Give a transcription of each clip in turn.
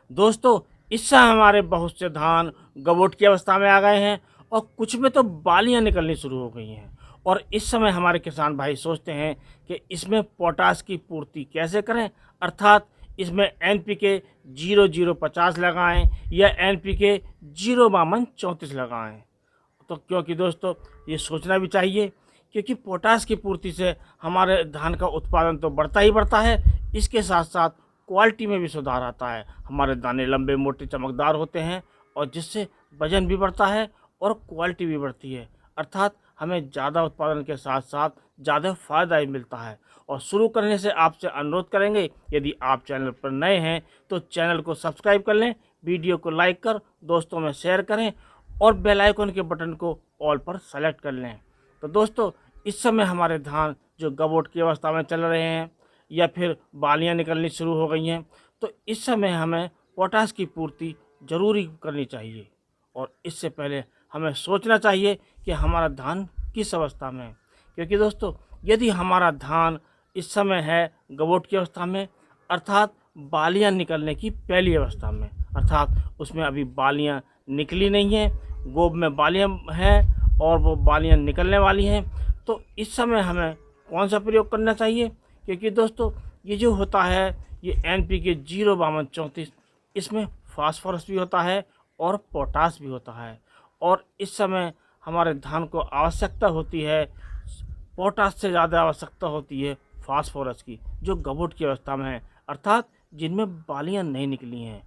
दोस्तों, इस समय हमारे बहुत से धान गबोट की अवस्था में आ गए हैं और कुछ में तो बालियां निकलनी शुरू हो गई हैं। और इस समय हमारे किसान भाई सोचते हैं कि इसमें पोटास की पूर्ति कैसे करें, अर्थात इसमें एनपीके 0050 लगाएं या एनपीके 05234 लगाएं। तो क्योंकि दोस्तों ये सोचना भी चाहिए, क्योंकि पोटास की पूर्ति से हमारे धान का उत्पादन तो बढ़ता ही बढ़ता है, इसके साथ साथ क्वालिटी में भी सुधार आता है। हमारे दाने लंबे मोटे चमकदार होते हैं और जिससे वजन भी बढ़ता है और क्वालिटी भी बढ़ती है, अर्थात हमें ज़्यादा उत्पादन के साथ साथ ज़्यादा फ़ायदा भी मिलता है। और शुरू करने से आपसे अनुरोध करेंगे, यदि आप चैनल पर नए हैं तो चैनल को सब्सक्राइब कर लें, वीडियो को लाइक कर दोस्तों में शेयर करें और बेल आइकन के बटन को ऑल पर सेलेक्ट कर लें। तो दोस्तों, इस समय हमारे धान जो गबोट की अवस्था में चल रहे हैं या फिर बालियां निकलनी शुरू हो गई हैं, तो इस समय हमें पोटास की पूर्ति ज़रूरी करनी चाहिए। और इससे पहले हमें सोचना चाहिए कि हमारा धान किस अवस्था में है, क्योंकि दोस्तों यदि हमारा धान इस समय है गबोट की अवस्था में, अर्थात बालियां निकलने की पहली अवस्था में, अर्थात उसमें अभी बालियां निकली नहीं हैं, गोब में बालियां हैं और वो बालियां निकलने वाली हैं, तो इस समय हमें कौन सा प्रयोग करना चाहिए? क्योंकि दोस्तों ये जो होता है ये एनपीके 05234, इसमें फास्फोरस भी होता है और पोटास भी होता है। और इस समय हमारे धान को आवश्यकता होती है, पोटास से ज़्यादा आवश्यकता होती है फास्फोरस की, जो गबोट की अवस्था में है, अर्थात जिनमें बालियां नहीं निकली हैं।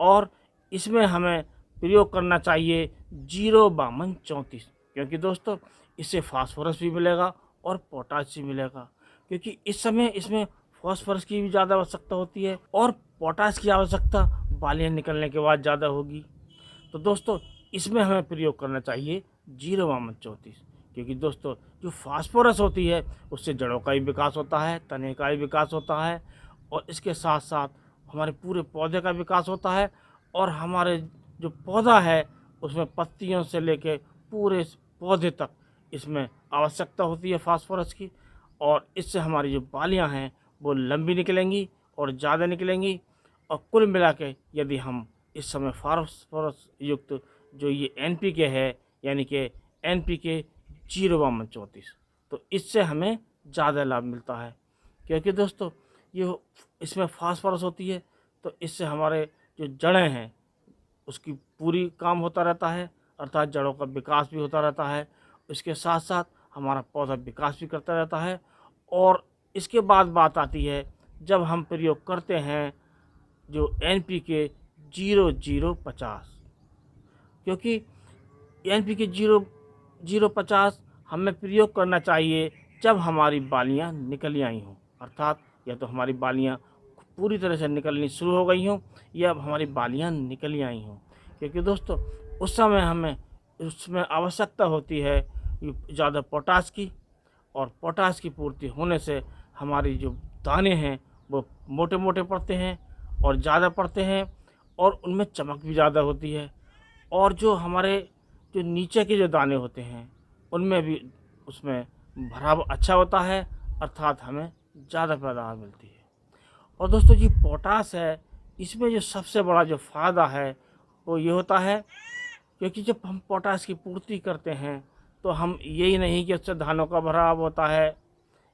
और इसमें हमें प्रयोग करना चाहिए 05234, क्योंकि दोस्तों इससे फास्फोरस भी मिलेगा और पोटास भी मिलेगा, क्योंकि इस समय इसमें फास्फोरस की भी ज़्यादा आवश्यकता होती है और पोटास की आवश्यकता बालियां निकलने के बाद ज़्यादा होगी। तो दोस्तों इसमें हमें प्रयोग करना चाहिए 05234, क्योंकि दोस्तों जो फास्फोरस होती है उससे जड़ों का भी विकास होता है, तने का भी विकास होता है और इसके साथ साथ हमारे पूरे पौधे का विकास होता है। और हमारे जो पौधा है उसमें पत्तियों से लेके पूरे पौधे तक इसमें आवश्यकता होती है फास्फोरस की। और इससे हमारी जो बालियां हैं वो लंबी निकलेंगी और ज़्यादा निकलेंगी। और कुल मिला के यदि हम इस समय फास्फोरस युक्त जो ये एनपीके है, यानी कि एनपीके 05234, तो इससे हमें ज़्यादा लाभ मिलता है, क्योंकि दोस्तों ये इसमें फास्फोरस होती है, तो इससे हमारे जो जड़ें हैं उसकी पूरी काम होता रहता है, अर्थात जड़ों का विकास भी होता रहता है। इसके साथ साथ हमारा पौधा विकास भी करता रहता है। और इसके बाद बात आती है जब हम प्रयोग करते हैं जो एनपीके 0050, क्योंकि एनपीके 0050 हमें प्रयोग करना चाहिए जब हमारी बालियां निकल आई हों, अर्थात या तो हमारी बालियां पूरी तरह से निकलनी शुरू हो गई हों या हमारी बालियां निकल आई हों, क्योंकि दोस्तों उस समय हमें उसमें आवश्यकता होती है ज़्यादा पोटास की। और पोटास की पूर्ति होने से हमारी जो दाने हैं वो मोटे मोटे पड़ते हैं और ज़्यादा पड़ते हैं और उनमें चमक भी ज़्यादा होती है। और जो हमारे जो नीचे के जो दाने होते हैं उनमें भी उसमें भराव अच्छा होता है, अर्थात हमें ज़्यादा पैदावार मिलती है। और दोस्तों जी पोटास है, इसमें जो सबसे बड़ा जो फ़ायदा है वो ये होता है, क्योंकि जब हम पोटास की पूर्ति करते हैं तो हम यही नहीं कि उससे धानों का भराव होता है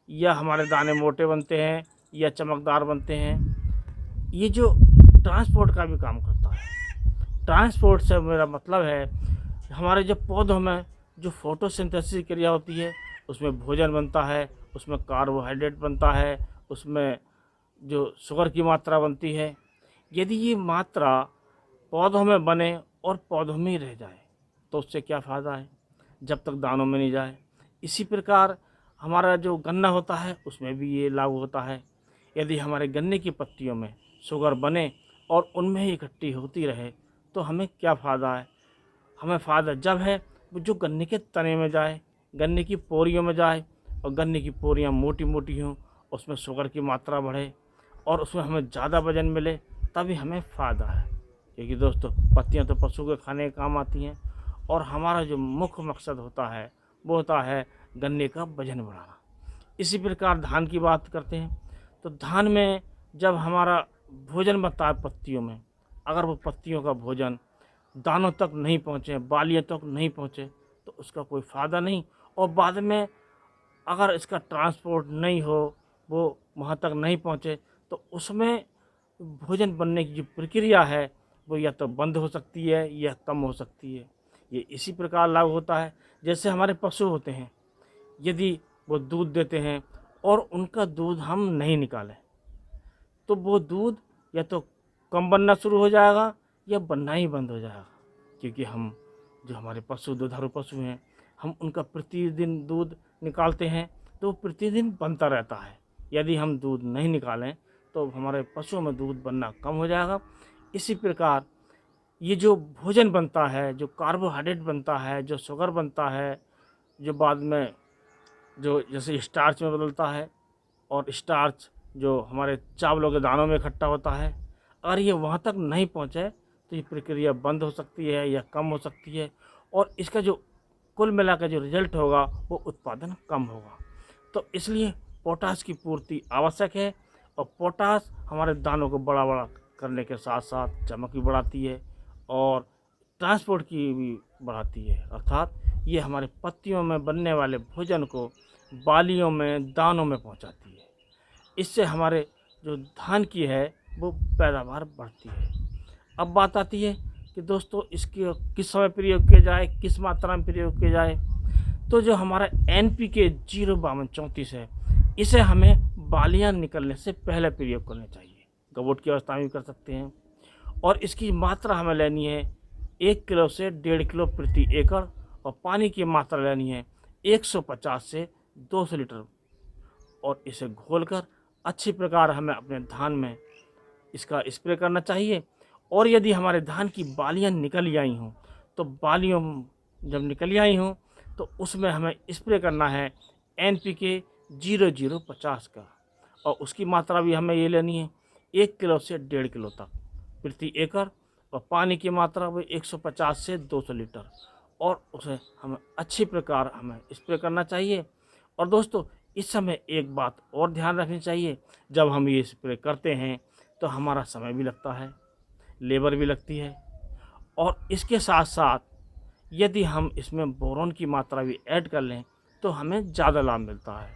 या हमारे दाने मोटे बनते हैं या चमकदार बनते हैं, ये जो ट्रांसपोर्ट का भी काम करता है। ट्रांसपोर्ट से मेरा मतलब है हमारे जब पौधों में जो फोटोसिंथेसिस की क्रिया होती है उसमें भोजन बनता है, उसमें कार्बोहाइड्रेट बनता है, उसमें जो शुगर की मात्रा बनती है। यदि ये मात्रा पौधों में बने और पौधों में ही रह जाए तो उससे क्या फ़ायदा है, जब तक दानों में नहीं जाए। इसी प्रकार हमारा जो गन्ना होता है उसमें भी ये लागू होता है। यदि हमारे गन्ने की पत्तियों में शुगर बने और उनमें ही इकट्ठी होती रहे तो हमें क्या फ़ायदा है? हमें फ़ायदा जब है वो जो गन्ने के तने में जाए, गन्ने की पोरियों में जाए और गन्ने की पोरियाँ मोटी मोटी हों, उसमें शुगर की मात्रा बढ़े और उसमें हमें ज़्यादा वजन मिले, तभी हमें फ़ायदा है। क्योंकि दोस्तों पत्तियां तो पशु के खाने के काम आती हैं और हमारा जो मुख्य मकसद होता है वो होता है गन्ने का वजन बढ़ाना। इसी प्रकार धान की बात करते हैं तो धान में जब हमारा भोजन बनता है पत्तियों में, अगर वो पत्तियों का भोजन दानों तक नहीं पहुँचे, बालियों तक नहीं पहुँचे, तो उसका कोई फ़ायदा नहीं। और बाद में अगर इसका ट्रांसपोर्ट नहीं हो, वो वहाँ तक नहीं पहुँचे, तो उसमें भोजन बनने की जो प्रक्रिया है वो या तो बंद हो सकती है या कम हो सकती है। ये इसी प्रकार लागू होता है जैसे हमारे पशु होते हैं, यदि वो दूध देते हैं और उनका दूध हम नहीं निकालें, तो वो दूध या तो कम बनना शुरू हो जाएगा या बनना ही बंद हो जाएगा। क्योंकि हम जो हमारे पशु दुधारू पशु हैं, हम उनका प्रतिदिन दूध निकालते हैं, तो वो प्रतिदिन बनता रहता है। यदि हम दूध नहीं निकालें तो हमारे पशुओं में दूध बनना कम हो जाएगा। इसी प्रकार ये जो भोजन बनता है, जो कार्बोहाइड्रेट बनता है, जो शुगर बनता है, जो बाद में जो जैसे स्टार्च में बदलता है, और स्टार्च जो हमारे चावलों के दानों में इकट्ठा होता है, अगर ये वहाँ तक नहीं पहुँचे तो ये प्रक्रिया बंद हो सकती है या कम हो सकती है, और इसका जो कुल मिलाकर जो रिजल्ट होगा वो उत्पादन कम होगा। तो इसलिए पोटाश की पूर्ति आवश्यक है। और पोटाश हमारे दानों को बड़ा बड़ा करने के साथ साथ चमक भी बढ़ाती है और ट्रांसपोर्ट की भी बढ़ाती है। अर्थात ये हमारे पत्तियों में बनने वाले भोजन को बालियों में, दानों में पहुंचाती है। इससे हमारे जो धान की है वो पैदावार बढ़ती है। अब बात आती है कि दोस्तों इसके किस समय प्रयोग किया जाए, किस मात्रा में प्रयोग किया जाए। तो जो हमारा NPK 05234 है, इसे हमें बालियाँ निकलने से पहले प्रयोग करना चाहिए। गबोट की अवस्था में भी कर सकते हैं। और इसकी मात्रा हमें लेनी है 1 किलो से 1.5 किलो प्रति एकड़, और पानी की मात्रा लेनी है 150 से 200 लीटर। और इसे घोलकर अच्छी प्रकार हमें अपने धान में इसका स्प्रे करना चाहिए। और यदि हमारे धान की बालियाँ निकल आई हों, तो बालियों जब निकल आई हों तो उसमें हमें स्प्रे करना है NPK 0050 का, और उसकी मात्रा भी हमें ये लेनी है 1 किलो से 1.5 किलो तक प्रति एकड़, और पानी की मात्रा भी 150 से 200 लीटर, और उसे हमें अच्छी प्रकार हमें स्प्रे करना चाहिए। और दोस्तों इस समय एक बात और ध्यान रखनी चाहिए, जब हम ये स्प्रे करते हैं तो हमारा समय भी लगता है, लेबर भी लगती है, और इसके साथ साथ यदि हम इसमें बोरोन की मात्रा भी ऐड कर लें तो हमें ज़्यादा लाभ मिलता है।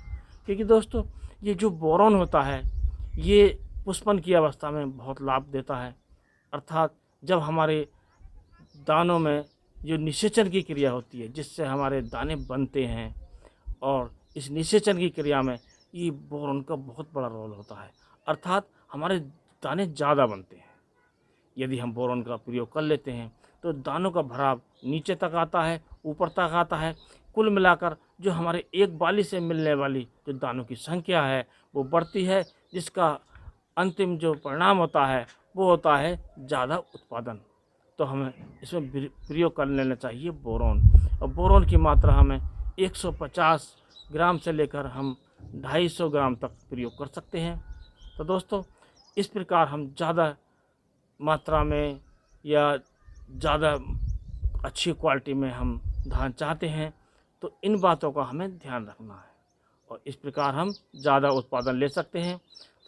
क्योंकि दोस्तों ये जो बोरोन होता है ये पुष्पन की अवस्था में बहुत लाभ देता है। अर्थात जब हमारे दानों में जो निषेचन की क्रिया होती है, जिससे हमारे दाने बनते हैं, और इस निषेचन की क्रिया में ये बोरोन का बहुत बड़ा रोल होता है। अर्थात हमारे दाने ज़्यादा बनते हैं। यदि हम बोरोन का प्रयोग कर लेते हैं तो दानों का भराव नीचे तक आता है, ऊपर तक आता है। कुल मिलाकर जो हमारे एक बाली से मिलने वाली जो दानों की संख्या है वो बढ़ती है, जिसका अंतिम जो परिणाम होता है वो होता है ज़्यादा उत्पादन। तो हमें इसमें प्रयोग कर लेना चाहिए बोरोन, और बोरोन की मात्रा हमें 150 ग्राम से लेकर हम 250 ग्राम तक प्रयोग कर सकते हैं। तो दोस्तों इस प्रकार हम ज़्यादा मात्रा में या ज़्यादा अच्छी क्वालिटी में हम धान चाहते हैं, तो इन बातों का हमें ध्यान रखना है, और इस प्रकार हम ज़्यादा उत्पादन ले सकते हैं।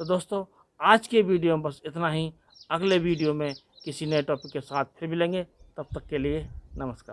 तो दोस्तों आज के वीडियो में बस इतना ही। अगले वीडियो में किसी नए टॉपिक के साथ फिर मिलेंगे। तब तक के लिए नमस्कार।